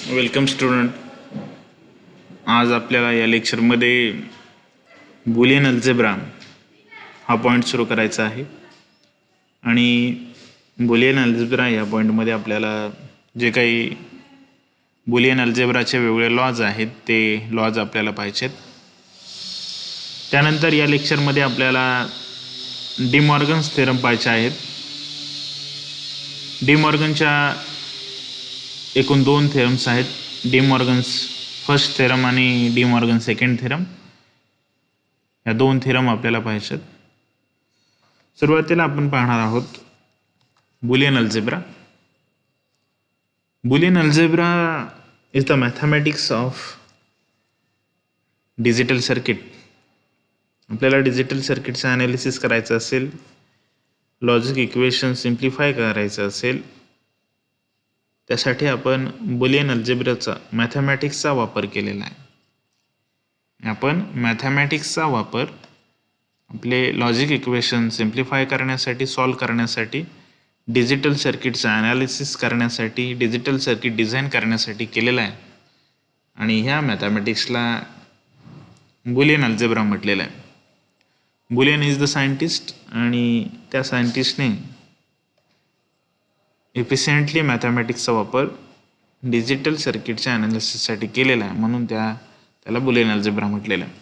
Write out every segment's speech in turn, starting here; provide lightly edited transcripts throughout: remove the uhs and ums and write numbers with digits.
Welcome student. आज आपल्याला या लेक्चरमध्ये बुलियन अल्जेब्रा हा पॉईंट सुरू करायचा आहे. आणि बुलियन अल्जेब्रा या पॉईंटमध्ये आपल्याला जे काही बुलियन अल्जेब्राचे वेगवेगळे लॉज आहेत ते लॉज आपल्याला पाहिजेत. त्यानंतर या लेक्चरमध्ये आपल्याला डी मॉर्गन्स थेरम पाहायचे आहेत. डी मॉर्गनच्या एकूण 2 थेरम्स आहेत. डी मॉर्गन्स फर्स्ट थेरम आणि डी मॉर्गन सेकंड थेरम. या 2 थेरम आपल्याला पाहिजेत. सुरुवातीला आपण पाहणार आहोत Boolean algebra. Boolean algebra is the mathematics of digital circuit. आपल्याला डिजिटल सर्किटचं ॲनालिसिस करायचं असेल, लॉजिक इक्वेशन सिम्प्लिफाय करायचं असेल, त्यासाठी आपण बुलियन अल्जेब्राचा मॅथमॅटिक्सचा वापर केलेला आहे. आपण मॅथमॅटिक्सचा वापर आपले लॉजिक इक्वेशन सिम्प्लिफाय करण्यासाठी, सॉल्व करण्यासाठी, डिजिटल सर्किटचं ॲनालिसिस करण्यासाठी, डिजिटल सर्किट डिझाईन करण्यासाठी केलेला आहे. आणि ह्या मॅथमॅटिक्सला बुलियन अल्जेब्रा म्हटलेलं आहे. बुलियन इज द सायंटिस्ट आणि त्या सायंटिस्टने एफिशियंटली मॅथमॅटिक्सचा वापर डिजिटल सर्किटच्या ॲनालिसिससाठी केलेला आहे, म्हणून त्याला बुलियन अल्जेब्रा म्हटलेलं आहे.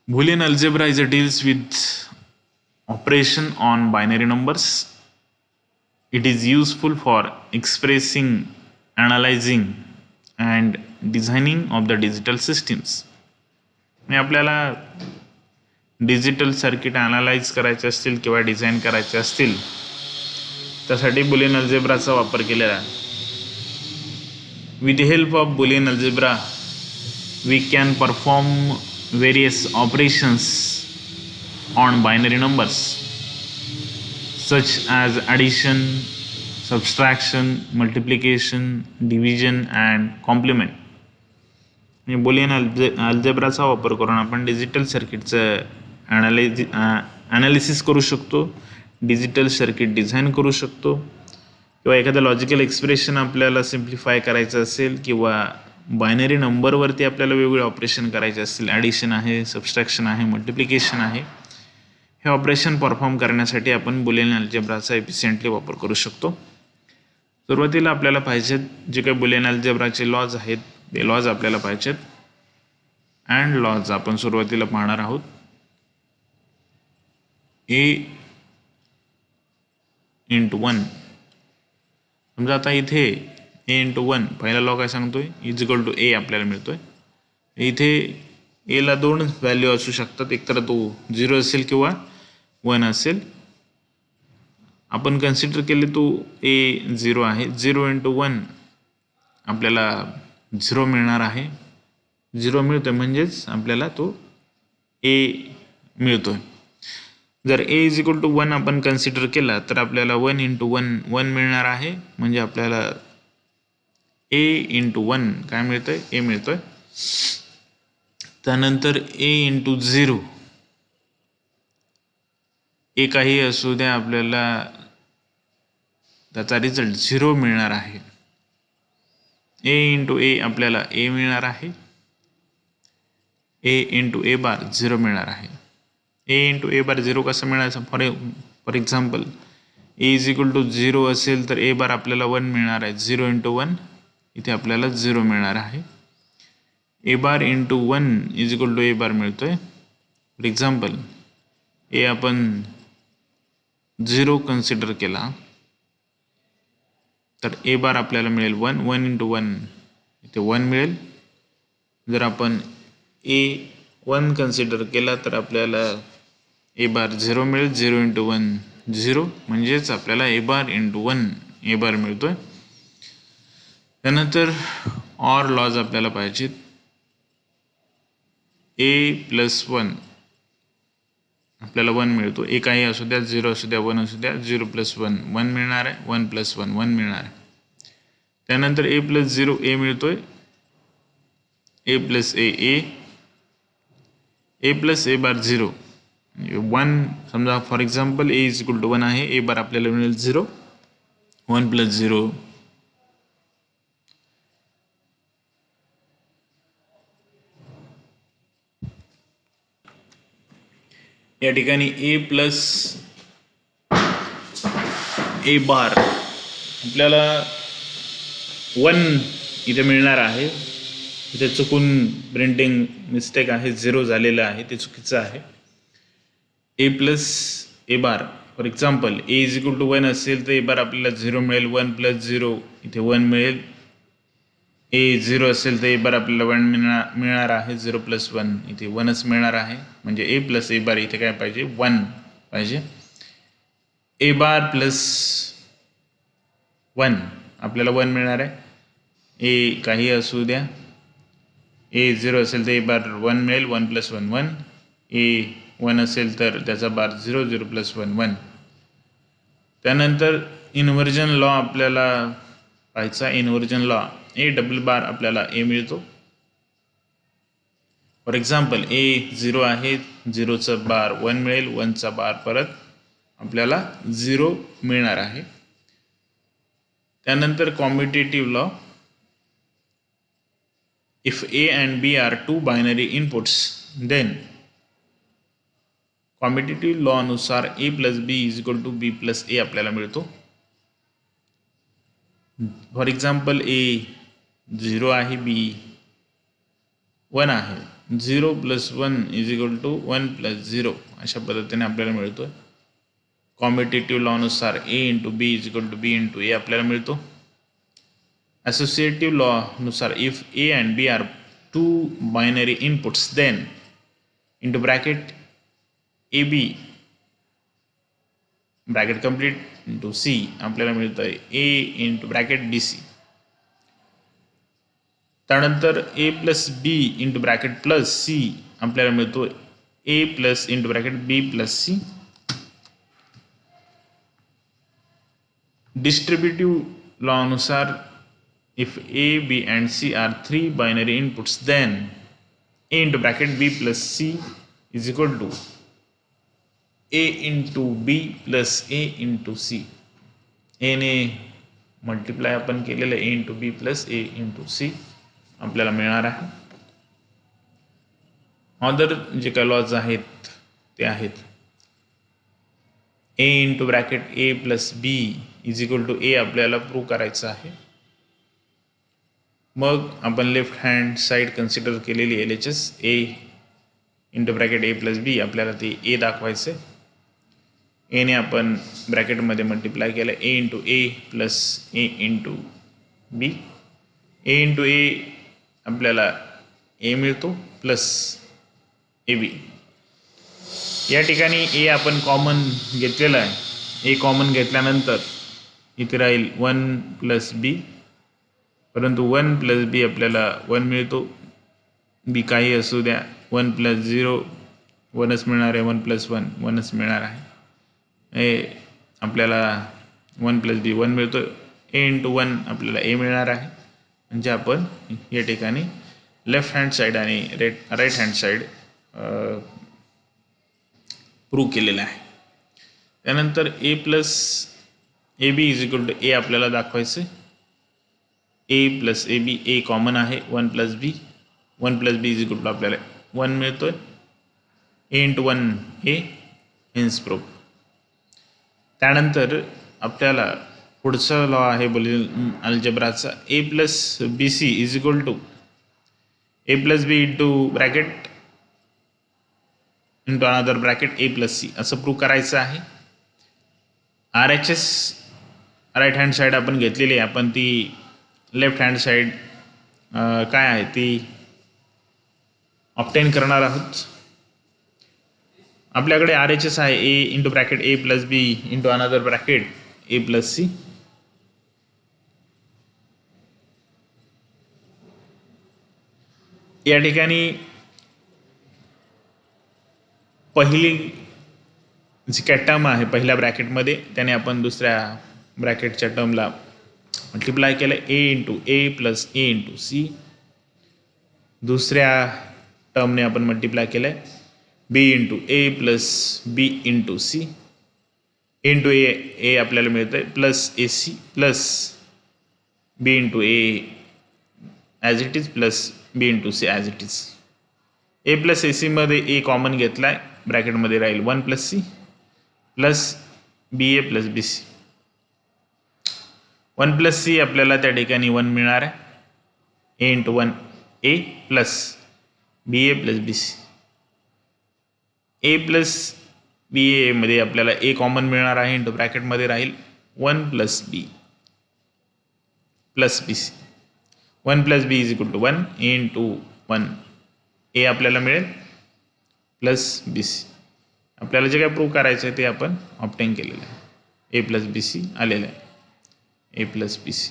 Boolean algebra is deals with operation on binary numbers. It is useful for expressing, analyzing and designing of the digital systems. आपल्याला डिजिटल सर्किट ॲनालाइज करायचे असतील किंवा डिझाईन करायचे असतील त्यासाठी बुलियन अल्जेब्राचा वापर केलेला आहे. With the help of Boolean algebra we can perform various operations on binary numbers such as addition, subtraction, multiplication, division and complement. Boolean अल्जेब्राचा वापर करून आपण डिजिटल सर्किटचं ॲनालिसिस करू शकतो, डिजिटल सर्किट डिझाईन करू शकतो, किंवा एखादं लॉजिकल एक्सप्रेशन आपल्याला सिम्प्लिफाय करायचं असेल किंवा बायनरी नंबरवरती आपल्याला वेगवेगळे ऑपरेशन करायचे असतील, ॲडिशन आहे, सबस्ट्रॅक्शन आहे, मल्टिप्लिकेशन आहे, हे ऑपरेशन परफॉर्म करण्यासाठी आपण बुलियन अल्जेब्राचा एफिशियंटली वापर करू शकतो. सुरुवातीला आपल्याला पाहिजेत जे काही बुलियन अल्जेब्राचे लॉज आहेत ते लॉज आपल्याला पाहिजेत. अँड लॉज आपण सुरुवातीला पाहणार आहोत. A × 1. समजा आता इथे A × 1 पहिला लॉ काय सांगतोय, इज इक्वल टू A आपल्याला मिळतोय. इथे A ला 2 व्हॅल्यू असू शकतात, एकतर तो 0 असेल किंवा 1 असेल. आपण कन्सिडर केले तो A 0 आहे. 0 × 1 आपल्याला 0 मिळणार आहे. 0 मिळतोय म्हणजेच आपल्याला तो A मिळतोय. जर A इज इक्वल टू 1 आपण कन्सिडर केला तर आपल्याला 1 × 1 1 मिळणार आहे. म्हणजे आपल्याला A × 1 काय मिळतंय, A मिळतोय. त्यानंतर A × 0, A काही असू द्या आपल्याला त्याचा रिझल्ट 0 मिळणार आहे. A × A आपल्याला A मिळणार आहे. A × A बार 0 मिळणार आहे. A × A बार 0 कसं मिळायचं, for example A is equal to 0 असेल तर A बार आपल्याला 1 मिळणार आहे. 0 × 1 इथे आपल्याला 0 मिळणार आहे. A bar × 1 is equal to A bar मिळतोय. फॉर एक्झाम्पल A आपण 0 कन्सिडर केला तर A बार आपल्याला मिळेल 1. 1 × 1 इथे 1 मिळेल. जर आपण A 1 कन्सिडर केला तर आपल्याला A बार 0 मिळेल. 0 × 1 0, म्हणजेच आपल्याला A बार × 1 A बार मिळतोय. त्यानंतर ऑर लॉज आपल्याला पाहिजेत. A + 1 आपल्याला 1 मिळतो. A काही असू द्या, 0 असू द्या, 1 असू द्या, 0 + 1 1 मिळणार आहे. 1 + 1 1 मिळणार आहे. त्यानंतर A + 0 A मिळतोय. A + A A, A + A बार 0 1. समजा for example A is equal to 1 आहे. A बार आपल्याला मिळेल 0. 1 + 0 या ठिकाणी ए प्लस ए बार आपल्याला 1 इथे मिळणार आहे. इथे चुकून प्रिंटिंग मिस्टेक आहे, 0 झालेलं आहे, ते चुकीचं आहे. A plus A bar for example A is equal to 1 असेल तर ए बार आपल्याला 0 मिळेल. 1 प्लस 0 इथे 1 मिळेल. ए 0 असेल तर ए बार आपल्याला 1 मिळणार आहे. 0 प्लस 1 इथे 1च मिळणार आहे. म्हणजे ए प्लस ए बार इथे काय पाहिजे, 1 पाहिजे. ए बार प्लस 1 आपल्याला 1 मिळणार आहे. ए काही असू द्या. ए 0 असेल तर ए बार 1 मिळेल. 1 प्लस 1 1. ए 1 असेल तर त्याचा बार 0 0 प्लस 1 1. त्यानंतर इन्व्हर्जन लॉ आपल्याला पाहायचा. इन्व्हर्जन लॉ ए डबल बार आपल्याला ए मिळतो. फॉर एक्झाम्पल ए 0 आहे, 0चा बार 1 मिळेल. 1चा बार परत आपल्याला 0 मिळणार आहे. त्यानंतर commutative law. If A and B are two binary inputs, then commutative law नुसार A plus B is equal to B plus A आपल्याला मिळतो. फॉर एक्झाम्पल ए 0 आहे, बी 1 आहे. 0 plus 1 is equal to 1 plus 0 अशा पद्धतीने आपल्याला मिळतो. कॉम्युटेटिव्ह लॉ नुसार A into B is equal to B into A आपल्याला मिळतो. Associative law नुसार if A and B are two binary inputs, then into bracket AB bracket complete into C आपल्याला मिळतं आहे A into bracket BC. त्यानंतर A plus B into bracket plus C आपल्याला मिळतो A plus into bracket B plus C. Distributive law नुसार if A, B and C are three binary inputs, then A into bracket B plus C is equal to A into B plus A into C. A ने multiply आपण केलेलं A into B plus A into C आपल्याला मिळणार आहे. Other जे काही lodge आहेत ते आहेत A into bracket A plus B is equal to A आपल्याला प्रूव्ह करायचं आहे. मग आपण लेफ्ट हँड साईड कन्सिडर केलेली LHS A into bracket A plus B आपल्याला ते ए दाखवायचे. एने आपण ब्रॅकेटमध्ये मल्टिप्लाय केलं A into A plus A into B. A into A आपल्याला ए मिळतो प्लस ए बी. या ठिकाणी ए आपण कॉमन घेतलेला आहे. ए कॉमन घेतल्यानंतर इथे राहील 1 प्लस बी, परंतु 1 प्लस बी आपल्याला 1 मिळतो. बी काही असू द्या. 1 प्लस 0 1च मिळणार आहे. 1 प्लस 1 1च मिळणार आहे. ए आपल्याला 1 प्लस बी 1 मिळतो. ए इंटू 1 आपल्याला ए मिळणार आहे. म्हणजे आपण या ठिकाणी लेफ्ट हँड साईड आणि राईट हँड साईड प्रूव्ह केलेलं आहे. त्यानंतर A plus A B is equal to A आपल्याला दाखवायचं. ए plus A B A common आहे. 1 plus B 1 plus B is equal to आपल्याला 1 मिळतोय. A into 1 A hence proof. त्यानंतर आपल्याला पुढचा लॉ आहे बुलियन अल्जेब्राचा. A plus B C is equal to A plus B into bracket into another bracket A plus C असं prove करायचं आहे. RHS राईट हँड साईड आपण घेतलेली आहे. आपण ती लेफ्ट हँड साईड काय आहे ती ऑब्टेन करणार आहोत. आपल्याकडे RHS आहे A into bracket A plus B into another bracket A plus C. या ठिकाणी पहिली जी काय टर्म आहे पहिल्या ब्रॅकेटमध्ये त्याने आपण दुसऱ्या ब्रॅकेटच्या टर्मला मल्टिप्लाय केलं A into A plus A into C. दुसऱ्या टर्मने आपण मल्टिप्लाय केलं आहे B into A plus B into C. Into A A आपल्याला मिळतं आहे plus A C plus B into A as it is plus B into C as it is. A plus A सीमध्ये A common घेतला आहे. ब्रॅकेटमध्ये राहील 1 + C plus BA plus BC. 1 + C आपल्याला त्या ठिकाणी 1 मिळणार आहे. A × 1 A plus BA plus BC. A plus BA मध्ये आपल्याला A कॉमन मिळणार आहे. इंटू ब्रॅकेटमध्ये राहील 1 + B plus BC. 1 + B = 1 A × 1 A आपल्याला मिळेल प्लस BC. आपल्याला जे काय प्रूव्ह करायचं आहे ते आपण ऑब्टेन केलेलं आहे. A प्लस BC आलेलं आहे. A plus BC.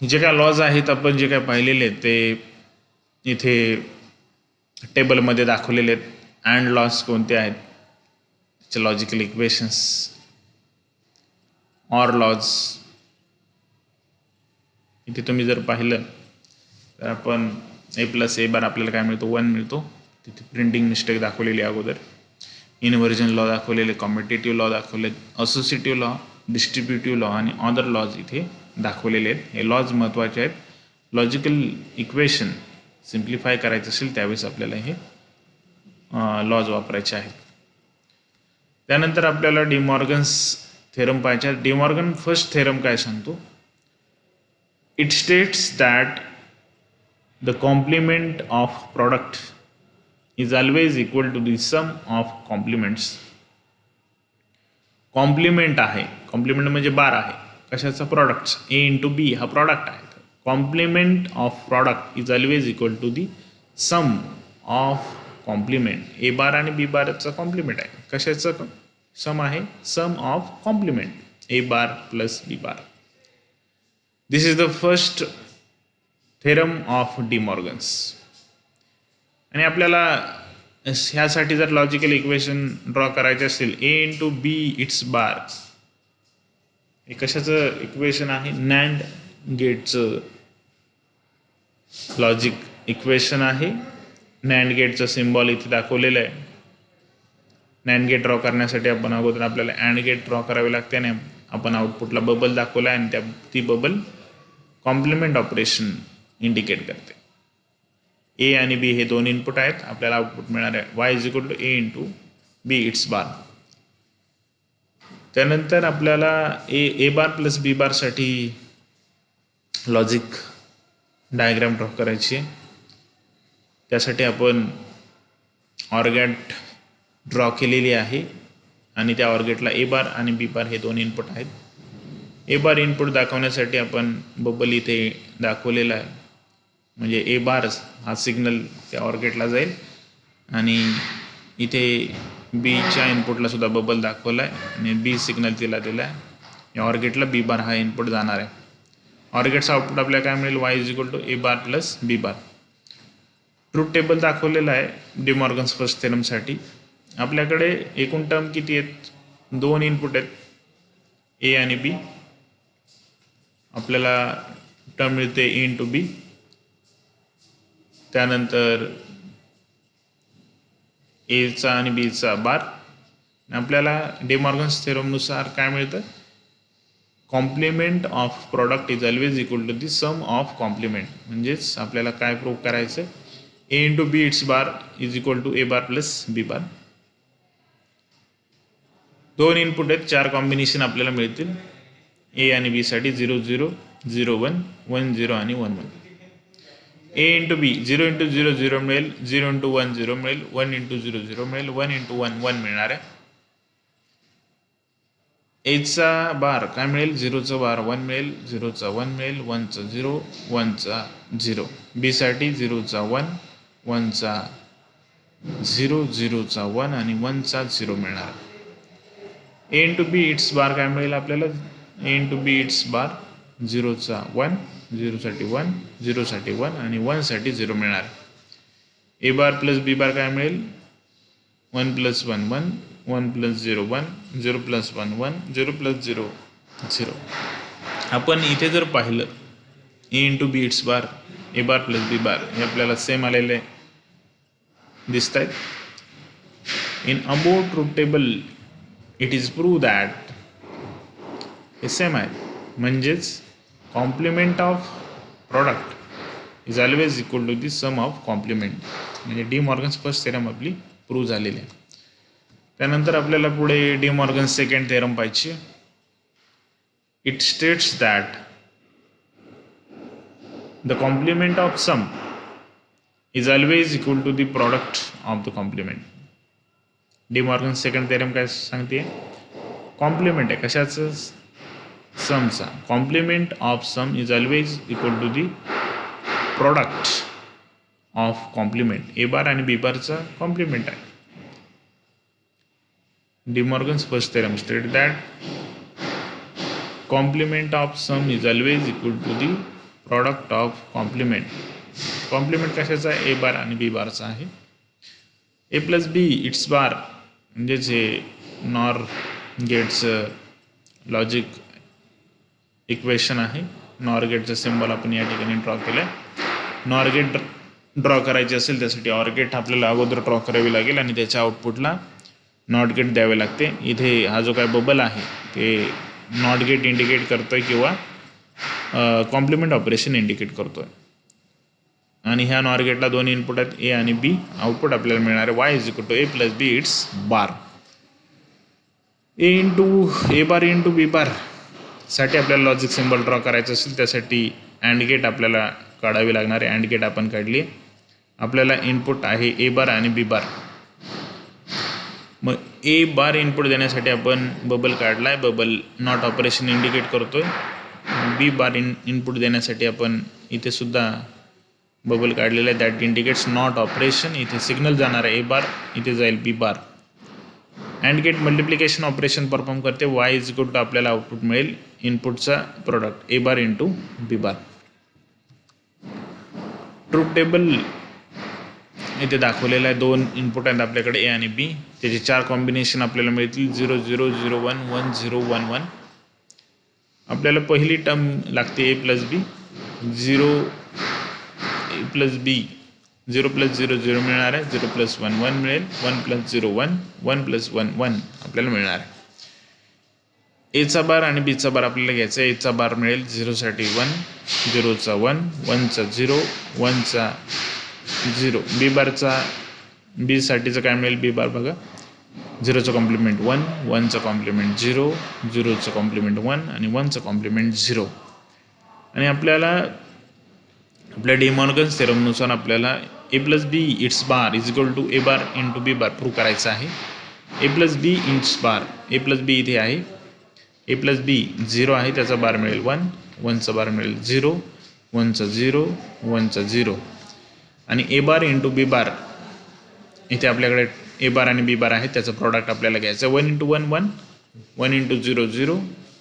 जे काय लॉज आहेत आपण जे काय पाहिलेले आहेत ते इथे टेबलमध्ये दाखवलेले आहेत. अँड लॉज कोणते आहेत, त्याचे लॉजिकल इक्वेशन्स, ऑर लॉज. इथे तुम्ही जर पाहिलं तर आपण A + A बार आपल्याला काय मिळतो, 1 मिळतो. तिथे प्रिंटिंग मिस्टेक दाखवलेली अगोदर. इनव्हर्जन लॉ दाखवलेले, कॉम्पिटेटिव्ह लॉ दाखवले, असोसिएटिव्ह लॉ, डिस्ट्रीब्युटिव्ह लॉ आणि अदर लॉज इथे दाखवलेले आहेत. हे लॉज महत्त्वाचे आहेत. लॉजिकल इक्वेशन सिम्प्लिफाय करायचं असेल त्यावेळेस आपल्याला हे लॉज वापरायचे आहेत. त्यानंतर आपल्याला डिमॉर्गन्स थेरम पाहायचा. डिमॉर्गन फर्स्ट थेरम काय सांगतो, it states that the complement of product is always equal to the sum of complements. Complement आहे, कॉम्प्लिमेंट म्हणजे बार आहे कशाचा, प्रॉडक्ट्स. A × B हा प्रॉडक्ट आहे. Complement of product is always equal to the sum of complement. A bar आणि B बारचा complement आहे. कशाचं सम आहे, sum of complement A bar plus B bar. This is the first theorem of De Morgan's. आणि आपल्याला ह्यासाठी जर logical equation draw करायचे असेल, A × B इट्स बार हे कशाचं इक्वेशन आहे, नॅन्ड गेटचं लॉजिक इक्वेशन आहे. नॅन्ड गेटचं सिम्बॉल इथे दाखवलेलं आहे. नॅन्ड गेट ड्रॉ करण्यासाठी आपण अगोदर आपल्याला अँड गेट ड्रॉ करावे लागते आणि आपण आउटपुटला बबल दाखवला आहे आणि ती बबल कॉम्प्लिमेंट ऑपरेशन इंडिकेट करते. A आणि B हे दोन इनपुट आहेत. आपल्याला आउटपुट मिळणार आहे Y = A × B इट्स बार. त्यानंतर आपल्याला A बार प्लस B बारसाठी लॉजिक डायग्राम ड्रॉ करायची आहे. त्यासाठी आपण ऑरगॅट ड्रॉ केलेली आहे आणि त्या ऑरगेटला A बार आणि B बार हे दोन इनपुट आहेत. A बार इनपुट दाखवण्यासाठी आपण बबल इथे दाखवलेला आहे. म्हणजे A बार हा सिग्नल त्या ऑरगेटला जाईल आणि इथे बीच्या इनपुटला सुद्धा बबल दाखवला आहे आणि B सिग्नल तिला दिला आहे. या ऑरगेटला B बार हा इनपुट जाणार आहे. ऑरगेटचा आउटपुट आपल्याला काय मिळेल, Y = A bar plus B bar. Truth table दाखवलेला आहे डिमॉर्गन्स फर्स्ट थेरमसाठी. आपल्याकडे एकूण टर्म किती आहेत, 2 इनपुट आहेत A आणि B. आपल्याला टर्म मिळते A × B. त्यानंतर Aचा आणि Bचा बार. आपल्याला डिमॉर्गन्स थेरमनुसार काय मिळतं, complement of product is always equal to the sum of complement. म्हणजेच आपल्याला काय प्रूव्ह करायचं, A × B it's bar is equal to A bar plus B bar. 2 input आहेत, 4 कॉम्बिनेशन आपल्याला मिळतील A आणि B साठी. 0 0 0 1 1 0 आणि 1 1. A × B 0 × 0 0 मिळेल, 0 × 1 0 मिळेल, 1 × 0 0 मिळेल, 1 × 1 1 मिळणार आहे. Aचा बार काय मिळेल, 0चा बार 1 मिळेल, 0चा 1 मिळेल, 1चा 0 1चा 0. B साठी 0चा 1 1चा 0 0चा 1 आणि 1चा 0 मिळणार. A × B इट्स बार काय मिळेल आपल्याला, A × B इट्स बार 0चा 1 0 साठी 1 0 साठी 1 आणि 1 साठी 0 मिळणार. A बार प्लस B बार काय मिळेल, 1 + 1 1 1 + 0 1 0 + 1 1 0 + 0 0. आपण इथे जर पाहिलं A × B it's bar A bar plus B bar हे आपल्याला सेम आलेले दिसत आहेत. In above truth table it is prove that हे सेम आहे. म्हणजेच complement of product is always equal to the sum of complement. म्हणजे डी मॉर्गन्स फर्स्ट थेरम आपली प्रूव्ह झालेली आहे. त्यानंतर आपल्याला पुढे डी मॉर्गन सेकंड थेरम पाहिजे. It states that the complement of sum is always equal to the product of the complement. De Morgan second theorem काय सांगते? कॉम्प्लिमेंट आहे कशाचं? समचा. Complement of sum is always equal to the product of complement. A bar आणि B बारचा complement आहे. De Morgan's first theorem state that complement of sum is always equal to the product of complement. Complement कशाचा आहे? A bar आणि B बारचा आहे. A plus B it's बार म्हणजेच हे नॉर गेटचं लॉजिक इक्वेशन आहे. नॉर गेटचं सिम्बॉल आपण या ठिकाणी ड्रॉ केलं आहे. नॉर गेट ड्रॉ करायचे असेल त्यासाठी ऑर गेट आपल्याला अगोदर ड्रॉ करावी लागेल आणि त्याच्या आउटपुटला नॉट गेट द्यावे लागते. इथे हा जो काय बबल आहे ते नॉट गेट इंडिकेट करतोय किंवा कॉम्प्लिमेंट ऑपरेशन इंडिकेट करतोय. आणि ह्या नॉर गेटला दोन इनपुट आहेत ए आणि बी. आउटपुट आपल्याला मिळणार आहे Y is equal to A plus B it's bar. A bar into B bar साठी आपल्याला लॉजिक सिम्बॉल ड्रॉ करायचं असेल त्यासाठी अँड गेट आपल्याला काढावी लागणार आहे. अँड गेट आपण काढली. आपल्याला इनपुट आहे ए बार आणि बी बार. मग ए बार इनपुट देण्यासाठी आपण बबल काढला आहे. बबल नॉट ऑपरेशन इंडिकेट करतोय. बी बार इनपुट देण्यासाठी आपण इथे सुद्धा बबल काढलेला आहे. That indicates not operation. इथे सिग्नल जाणार आहे ए बार, इथे जाईल B bar. And gate multiplication operation perform करते. वाय इज इक्वल टू आपल्याला आउटपुट मिळेल इनपुटचा product A bar into B bar. Truth table इथे दाखवलेलं आहे. दोन इनपुट आहेत आपल्याकडे ए आणि बी. त्याचे 4 कॉम्बिनेशन आपल्याला मिळतील 0 0 0 1 1 0 1 1. आपल्याला पहिली टर्म लागते ए प्लस बी. 0 ए प्लस बी 0 प्लस 0 0 मिळणार आहे. 0 प्लस 1 1 मिळेल. 1 प्लस 0 1 1 प्लस 1 1 आपल्याला मिळणार आहे. एचा बार आणि बीचा बार आपल्याला घ्यायचा आहे. एचा बार मिळेल 0 साठी 1 0चा 1 1चा 0 1चा 0. बी बारचा बी साठीचं काय मिळेल? बी बार बघा 0चं कॉम्प्लिमेंट 1 1चं कॉम्प्लिमेंट 0 0चं कॉम्प्लिमेंट 1 आणि 1चं कॉम्प्लिमेंट 0. आणि आपल्याला आपल्या डी मॉर्गन्स थेरमनुसार आपल्याला A plus B it's bar is equal to A bar into B bar prove करायचं आहे. A plus B it's bar A plus B इथे आहे. ए प्लस बी 0 आहे त्याचा बार मिळेल 1 1चा बार मिळेल 0 1चा 0 1चा 0. आणि ए बार इंटू बी बार इथे आपल्याकडे ए बार आणि बी बार आहे. त्याचं प्रॉडक्ट आपल्याला घ्यायचं 1 इंटू 1 1 1 इंटू 0 0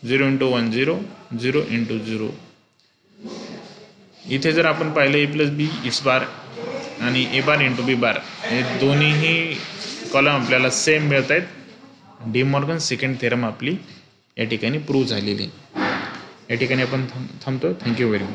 0 इंटू 1 0 0 इंटू 0. इथे जर आपण पाहिलं ए प्लस बी इट्स बार आणि ए बार इंटू बी बार हे दोन्हीही कॉलम आपल्याला सेम मिळत आहेत. डी मॉर्गन सेकंड थेरम आपली या ठिकाणी प्रूव्ह झालेली आहे. या ठिकाणी आपण थांबतो. Thank you very much.